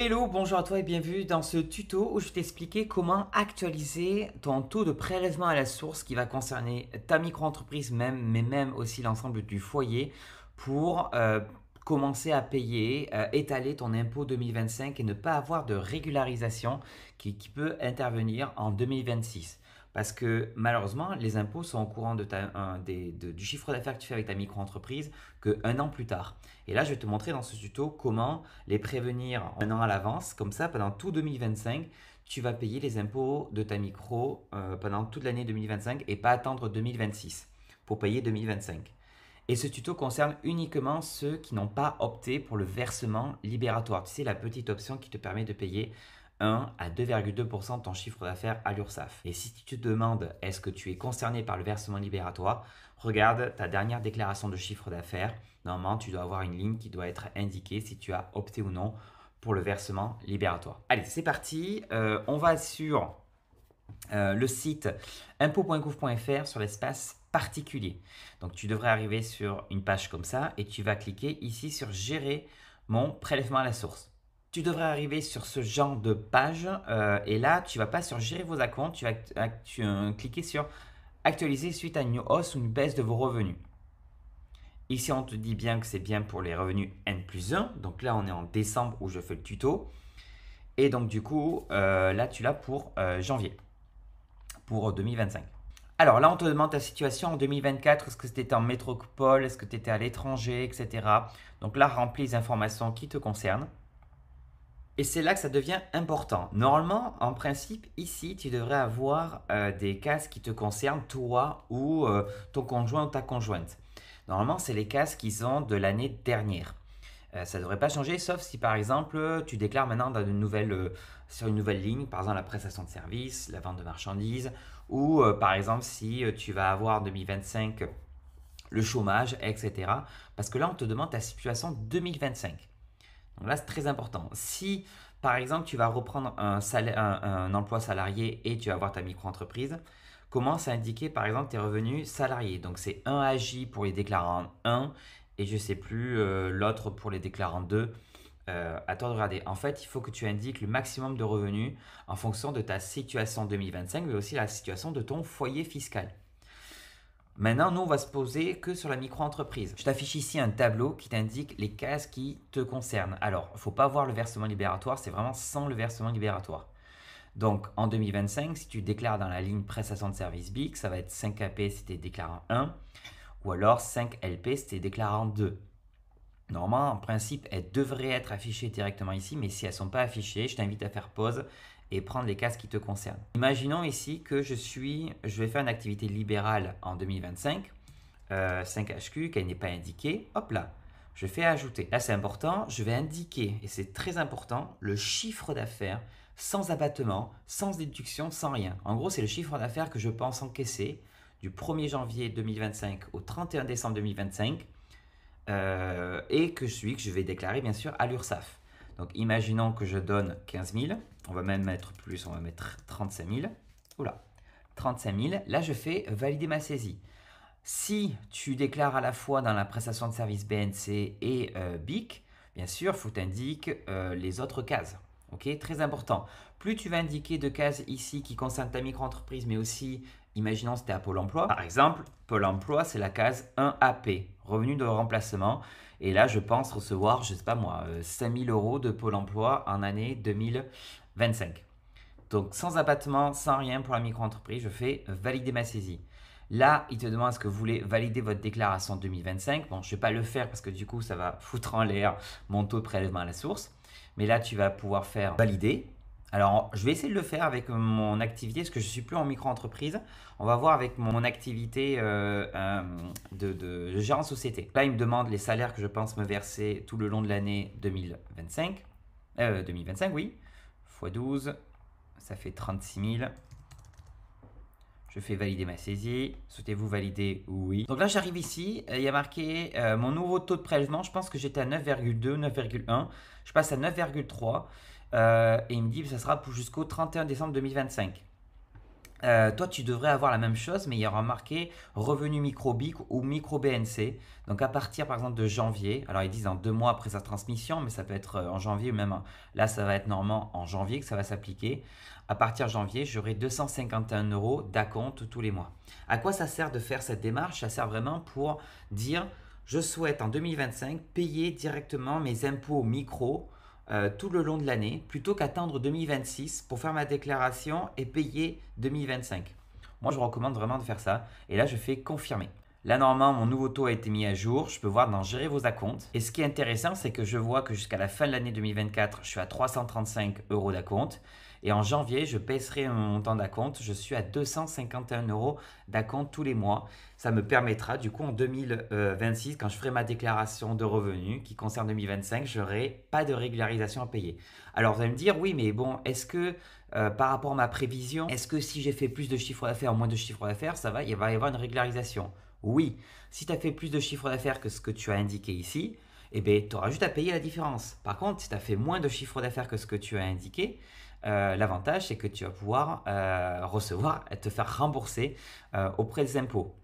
Hello, bonjour à toi et bienvenue dans ce tuto où je vais t'expliquer comment actualiser ton taux de prélèvement à la source qui va concerner ta micro-entreprise même, mais même aussi l'ensemble du foyer pour commencer à payer, étaler ton impôt 2025 et ne pas avoir de régularisation qui peut intervenir en 2026. Parce que malheureusement, les impôts sont au courant du chiffre d'affaires que tu fais avec ta micro-entreprise qu'un an plus tard. Et là, je vais te montrer dans ce tuto comment les prévenir un an à l'avance. Comme ça, pendant tout 2025, tu vas payer les impôts de ta micro pendant toute l'année 2025 et pas attendre 2026 pour payer 2025. Et ce tuto concerne uniquement ceux qui n'ont pas opté pour le versement libératoire. Tu sais, la petite option qui te permet de payer 1 à 2,2% de ton chiffre d'affaires à l'URSSAF. Et si tu te demandes est-ce que tu es concerné par le versement libératoire, regarde ta dernière déclaration de chiffre d'affaires. Normalement, tu dois avoir une ligne qui doit être indiquée si tu as opté ou non pour le versement libératoire. Allez, c'est parti. On va sur le site impôt.gouv.fr sur l'espace particulier. Donc tu devrais arriver sur une page comme ça et tu vas cliquer ici sur gérer mon prélèvement à la source. Tu devrais arriver sur ce genre de page et là tu vas pas sur gérer vos comptes, tu vas cliquer sur actualiser suite à une hausse ou une baisse de vos revenus. Ici on te dit bien que c'est bien pour les revenus N+1, donc là on est en décembre où je fais le tuto et donc du coup là tu l'as pour janvier, pour 2025. Alors là, on te demande ta situation en 2024. Est-ce que tu étais en métropole? Est-ce que tu étais à l'étranger, etc. Donc là, remplis les informations qui te concernent. Et c'est là que ça devient important. Normalement, en principe, ici, tu devrais avoir des cases qui te concernent, toi ou ton conjoint ou ta conjointe. Normalement, c'est les cases qu'ils ont de l'année dernière. Ça ne devrait pas changer, sauf si par exemple tu déclares maintenant sur une nouvelle ligne, par exemple la prestation de service, la vente de marchandises, ou par exemple si tu vas avoir en 2025 le chômage, etc. Parce que là, on te demande ta situation 2025. Donc là, c'est très important. Si par exemple tu vas reprendre un emploi salarié et tu vas avoir ta micro-entreprise, commence à indiquer par exemple tes revenus salariés. Donc c'est 1 AJ pour les déclarants 1 et je ne sais plus l'autre pour les déclarants 2. À toi de regarder. En fait, il faut que tu indiques le maximum de revenus en fonction de ta situation 2025, mais aussi la situation de ton foyer fiscal. Maintenant, nous, on va se poser que sur la micro-entreprise. Je t'affiche ici un tableau qui t'indique les cases qui te concernent. Alors, il ne faut pas voir le versement libératoire, c'est vraiment sans le versement libératoire. Donc, en 2025, si tu déclares dans la ligne prestation de service BIC, ça va être 5 AP si tu es déclarant 1, ou alors 5 LP si tu es déclarant 2. Normalement, en principe, elles devraient être affichées directement ici, mais si elles ne sont pas affichées, je t'invite à faire pause et prendre les cases qui te concernent. Imaginons ici que je vais faire une activité libérale en 2025, 5HQ, qu'elle n'est pas indiquée. Hop là, je fais ajouter. Là, c'est important, je vais indiquer, et c'est très important, le chiffre d'affaires sans abattement, sans déduction, sans rien. En gros, c'est le chiffre d'affaires que je pense encaisser du 1er janvier 2025 au 31 décembre 2025 et que celui que je vais déclarer bien sûr à l'URSSAF. Donc imaginons que je donne 15 000, on va même mettre plus, on va mettre 35 000. Oula, 35 000, là je fais valider ma saisie. Si tu déclares à la fois dans la prestation de service BNC et BIC, bien sûr, il faut t'indiquer les autres cases. Ok, très important. Plus tu vas indiquer de cases ici qui concernent ta micro-entreprise, mais aussi, imaginons c'était à Pôle emploi. Par exemple, Pôle emploi, c'est la case 1AP, revenu de remplacement. Et là, je pense recevoir, je ne sais pas moi, 5 000 euros de Pôle emploi en année 2025. Donc, sans abattement, sans rien pour la micro-entreprise, je fais valider ma saisie. Là, il te demande est-ce que vous voulez valider votre déclaration 2025. Bon, je ne vais pas le faire parce que du coup, ça va foutre en l'air mon taux de prélèvement à la source. Mais là, tu vas pouvoir faire valider. Alors, je vais essayer de le faire avec mon activité parce que je ne suis plus en micro-entreprise. On va voir avec mon activité de gérant société. Là, il me demande les salaires que je pense me verser tout le long de l'année 2025. 2025, oui. x 12, ça fait 36 000. Je fais valider ma saisie. Souhaitez-vous valider? Oui. Donc là, j'arrive ici. Il y a marqué mon nouveau taux de prélèvement. Je pense que j'étais à 9,2, 9,1. Je passe à 9,3. Et il me dit que ça sera jusqu'au 31 décembre 2025. toi, tu devrais avoir la même chose, mais il y aura marqué revenu micro-BIC ou micro-BNC. Donc, à partir, par exemple, de janvier, alors ils disent en 2 mois après sa transmission, mais ça peut être en janvier ou même là, ça va être normalement en janvier que ça va s'appliquer. À partir de janvier, j'aurai 251 euros d'acompte tous les mois. À quoi ça sert de faire cette démarche? Ça sert vraiment pour dire je souhaite en 2025 payer directement mes impôts micro tout le long de l'année plutôt qu'attendre 2026 pour faire ma déclaration et payer 2025. Moi, je recommande vraiment de faire ça. Et là, je fais confirmer. Là, normalement, mon nouveau taux a été mis à jour. Je peux voir dans Gérer vos acomptes. Et ce qui est intéressant, c'est que je vois que jusqu'à la fin de l'année 2024, je suis à 335 euros d'acompte. Et en janvier, je baisserai mon montant d'acompte. Je suis à 251 euros d'acompte tous les mois. Ça me permettra, du coup, en 2026, quand je ferai ma déclaration de revenus qui concerne 2025, je n'aurai pas de régularisation à payer. Alors, vous allez me dire, oui, mais bon, est-ce que par rapport à ma prévision, est-ce que si j'ai fait plus de chiffre d'affaires ou moins de chiffre d'affaires, il va y avoir une régularisation? Oui, si tu as fait plus de chiffre d'affaires que ce que tu as indiqué ici, eh bien, tu auras juste à payer la différence. Par contre, si tu as fait moins de chiffre d'affaires que ce que tu as indiqué, l'avantage, c'est que tu vas pouvoir recevoir et te faire rembourser auprès des impôts.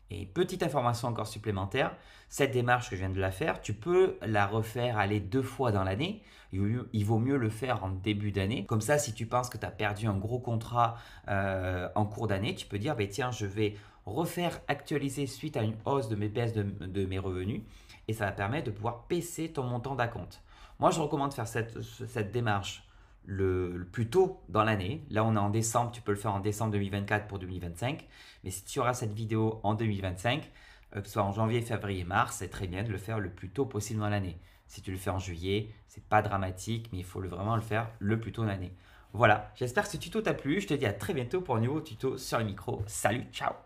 Et petite information encore supplémentaire, cette démarche que je viens de la faire, tu peux la refaire aller 2 fois dans l'année. Il vaut mieux le faire en début d'année. Comme ça, si tu penses que tu as perdu un gros contrat en cours d'année, tu peux dire, bah, tiens, je vais refaire actualiser suite à une hausse de mes baisses de mes revenus. Et ça va permettre de pouvoir baisser ton montant d'acompte. Moi, je recommande de faire cette démarche le plus tôt dans l'année. Là, on est en décembre, tu peux le faire en décembre 2024 pour 2025. Mais si tu auras cette vidéo en 2025, que ce soit en janvier, février, mars, c'est très bien de le faire le plus tôt possible dans l'année. Si tu le fais en juillet, c'est pas dramatique, mais il faut vraiment le faire le plus tôt dans l'année. Voilà, j'espère que ce tuto t'a plu. Je te dis à très bientôt pour un nouveau tuto sur le micro. Salut, ciao!